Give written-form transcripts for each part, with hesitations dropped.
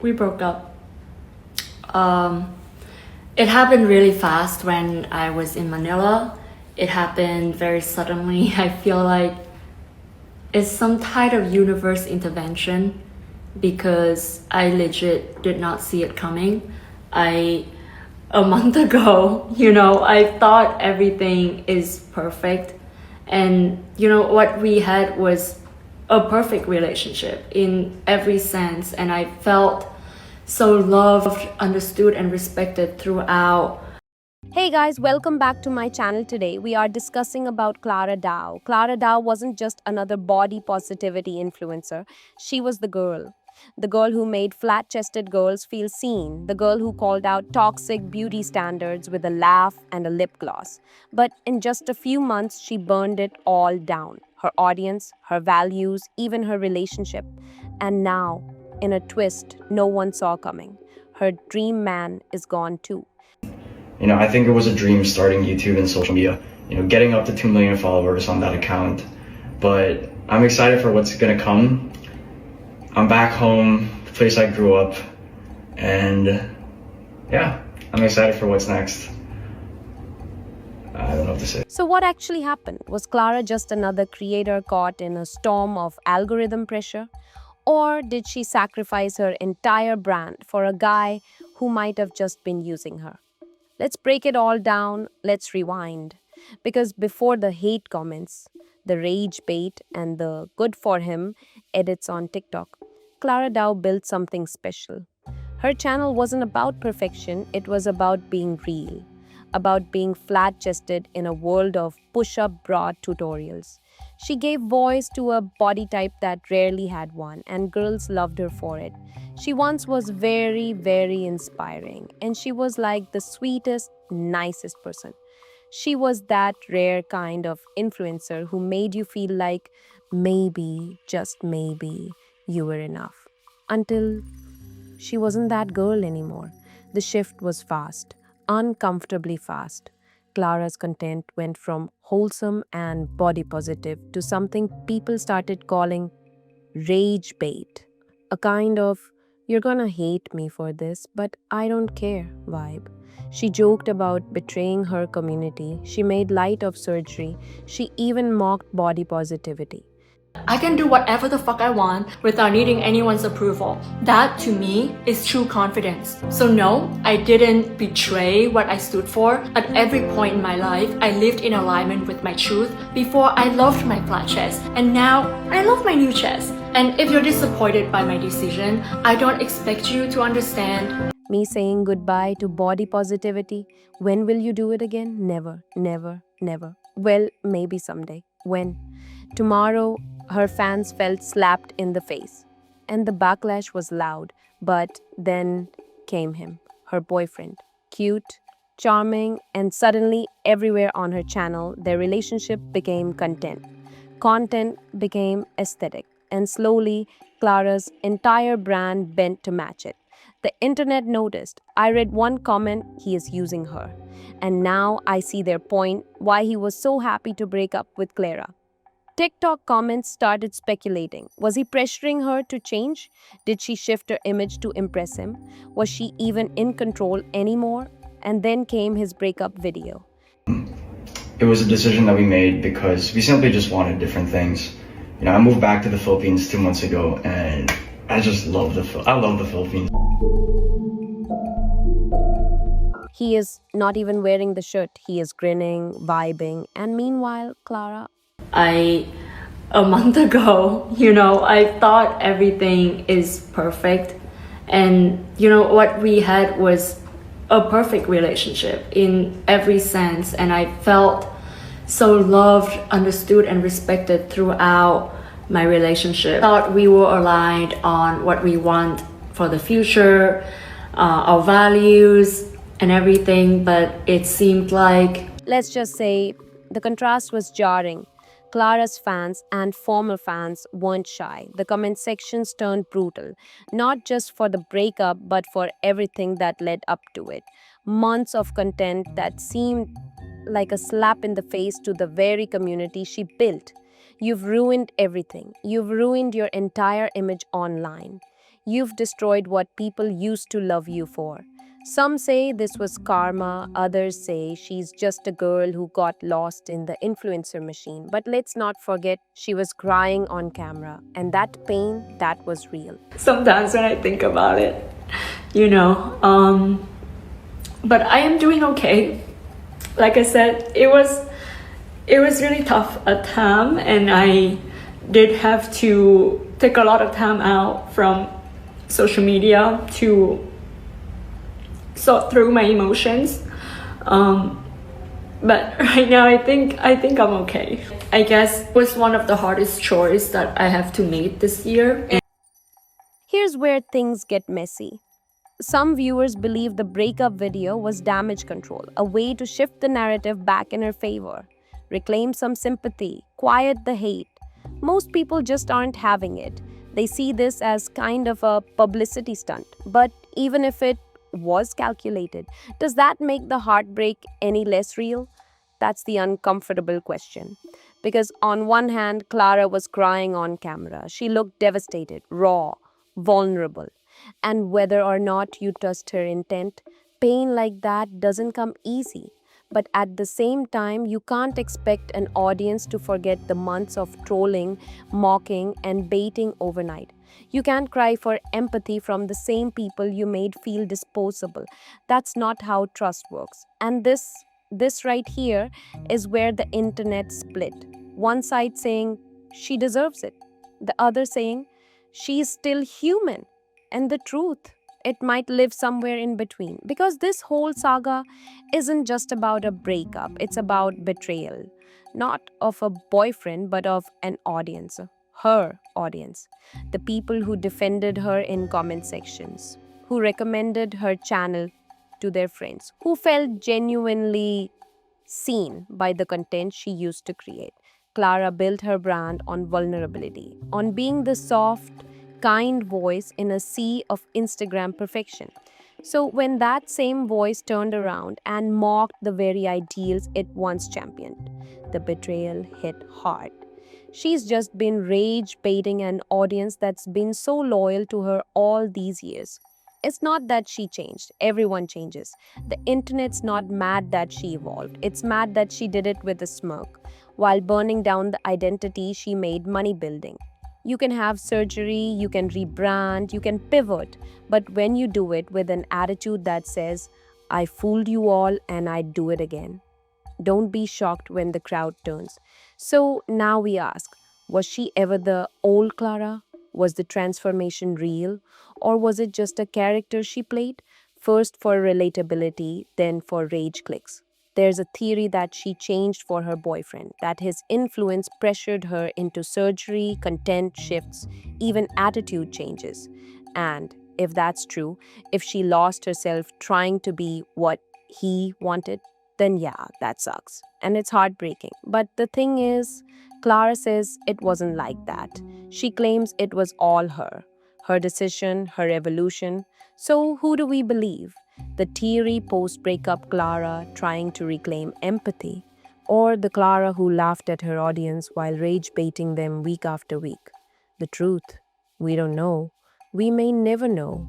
We broke up. Um, it happened really fast when I was in Manila. It happened very suddenly. I feel like it's some kind of universe intervention because I legit did not see it coming. A month ago, I thought everything is perfect. And, what we had was a perfect relationship in every sense. And I felt so loved, understood, and respected throughout. Hey guys, welcome back to my channel. Today we are discussing about Clara Dao. Clara Dao wasn't just another body positivity influencer. She was the girl. The girl who made flat-chested girls feel seen. The girl who called out toxic beauty standards with a laugh and a lip gloss. But in just a few months, she burned it all down. Her audience, her values, even her relationship. And now, in a twist no one saw coming, her dream man is gone too. I think it was a dream starting YouTube and social media, getting up to 2 million followers on that account. But I'm excited for what's gonna come. I'm back home, the place I grew up, and yeah, I'm excited for what's next. I don't know what to say. So, what actually happened? Was Clara just another creator caught in a storm of algorithm pressure? Or did she sacrifice her entire brand for a guy who might have just been using her? Let's break it all down. Let's rewind. Because before the hate comments, the rage bait, and the good for him edits on TikTok, Clara Dao built something special. Her channel wasn't about perfection, it was about being real, about being flat chested in a world of push up bra tutorials. She gave voice to a body type that rarely had one, and girls loved her for it. She once was very, very inspiring, and she was like the sweetest, nicest person. She was that rare kind of influencer who made you feel like maybe, just maybe, you were enough. Until she wasn't that girl anymore. The shift was fast, uncomfortably fast. Clara's content went from wholesome and body positive to something people started calling rage bait. A kind of, you're gonna hate me for this, but I don't care vibe. She joked about betraying her community. She made light of surgery. She even mocked body positivity. I can do whatever the fuck I want without needing anyone's approval. That, to me, is true confidence. So no, I didn't betray what I stood for. At every point in my life, I lived in alignment with my truth. Before, I loved my flat chest, and now, I love my new chest. And if you're disappointed by my decision, I don't expect you to understand. Me saying goodbye to body positivity. When will you do it again? Never, never, never. Well, maybe someday. When? Tomorrow, her fans felt slapped in the face. And the backlash was loud. But then came him, her boyfriend. Cute, charming, and suddenly everywhere on her channel, their relationship became content. Content became aesthetic. And slowly, Clara's entire brand bent to match it. The internet noticed. I read one comment, he is using her. And now I see their point, why he was so happy to break up with Clara. TikTok comments started speculating. Was he pressuring her to change? Did she shift her image to impress him? Was she even in control anymore? And then came his breakup video. It was a decision that we made because we simply just wanted different things. I moved back to the Philippines 2 months ago, and I just love I love the Philippines. He is not even wearing the shirt. He is grinning, vibing, and meanwhile, Clara. A month ago, I thought everything is perfect. And, what we had was a perfect relationship in every sense. And I felt so loved, understood, and respected throughout my relationship. I thought we were aligned on what we want for the future, our values, and everything. But it seemed like, Let's just say the contrast was jarring. Clara's fans and former fans weren't shy. The comment sections turned brutal, not just for the breakup, but for everything that led up to it. Months of content that seemed like a slap in the face to the very community she built. You've ruined everything. You've ruined your entire image online. You've destroyed what people used to love you for. Some say this was karma, others say she's just a girl who got lost in the influencer machine. But let's not forget, she was crying on camera, and that pain, that was real. Sometimes when I think about it, you know, but I am doing okay. Like I said, it was really tough at time, and I did have to take a lot of time out from social media to sort through my emotions. But right now, I think I'm okay. I guess it was one of the hardest chores that I have to make this year. Here's where things get messy. Some viewers believe the breakup video was damage control, a way to shift the narrative back in her favor, reclaim some sympathy, quiet the hate. Most people just aren't having it. They see this as kind of a publicity stunt. But even if it was calculated, does that make the heartbreak any less real? That's the uncomfortable question. Because on one hand, Clara was crying on camera. She looked devastated, raw, vulnerable. And whether or not you trust her intent, pain like that doesn't come easy. But at the same time, you can't expect an audience to forget the months of trolling, mocking, and baiting overnight. You can't cry for empathy from the same people you made feel disposable. That's not how trust works. And this right here is where the internet split. One side saying she deserves it, the other saying she's still human. And the truth, it might live somewhere in between. Because this whole saga isn't just about a breakup, it's about betrayal. Not of a boyfriend, but of an audience. Her audience. The people who defended her in comment sections, who recommended her channel to their friends, who felt genuinely seen by the content she used to create. Clara built her brand on vulnerability, on being the soft, kind voice in a sea of Instagram perfection. So, when that same voice turned around and mocked the very ideals it once championed, the betrayal hit hard. She's just been rage baiting an audience that's been so loyal to her all these years. It's not that she changed, everyone changes. The internet's not mad that she evolved, it's mad that she did it with a smirk, while burning down the identity she made money building. You can have surgery, you can rebrand, you can pivot, but when you do it with an attitude that says, I fooled you all and I'd do it again, don't be shocked when the crowd turns. So now we ask, was she ever the old Clara? Was the transformation real? Or was it just a character she played? First for relatability, then for rage clicks. There's a theory that she changed for her boyfriend, that his influence pressured her into surgery, content shifts, even attitude changes. And if that's true, if she lost herself trying to be what he wanted, then yeah, that sucks. And it's heartbreaking. But the thing is, Clara says it wasn't like that. She claims it was all her decision, her evolution. So who do we believe? The teary post breakup Clara trying to reclaim empathy, or the Clara who laughed at her audience while rage baiting them week after week? The truth, we don't know. We may never know.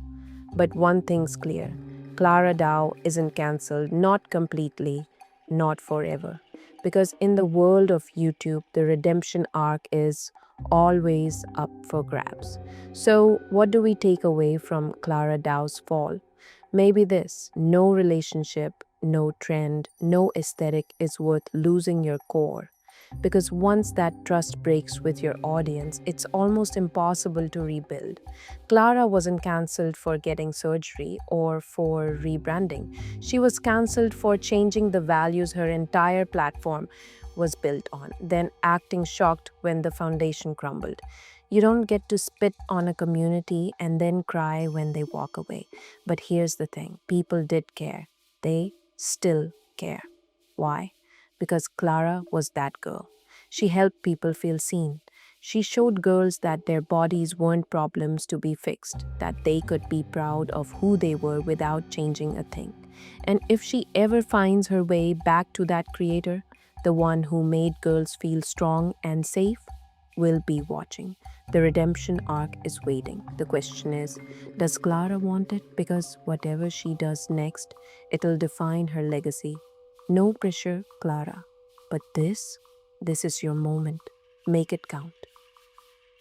But one thing's clear, Clara Dao isn't cancelled, not completely, not forever. Because in the world of YouTube, the redemption arc is always up for grabs. So, what do we take away from Clara Dao's fall? Maybe this: no relationship, no trend, no aesthetic is worth losing your core. Because once that trust breaks with your audience, it's almost impossible to rebuild. Clara wasn't cancelled for getting surgery or for rebranding. She was cancelled for changing the values her entire platform was built on, then acting shocked when the foundation crumbled. You don't get to spit on a community and then cry when they walk away. But here's the thing, people did care. They still care. Why? Because Clara was that girl. She helped people feel seen. She showed girls that their bodies weren't problems to be fixed, that they could be proud of who they were without changing a thing. And if she ever finds her way back to that creator, the one who made girls feel strong and safe, will be watching. The redemption arc is waiting. The question is, does Clara want it? Because whatever she does next, it'll define her legacy. No pressure, Clara. But this is your moment. Make it count.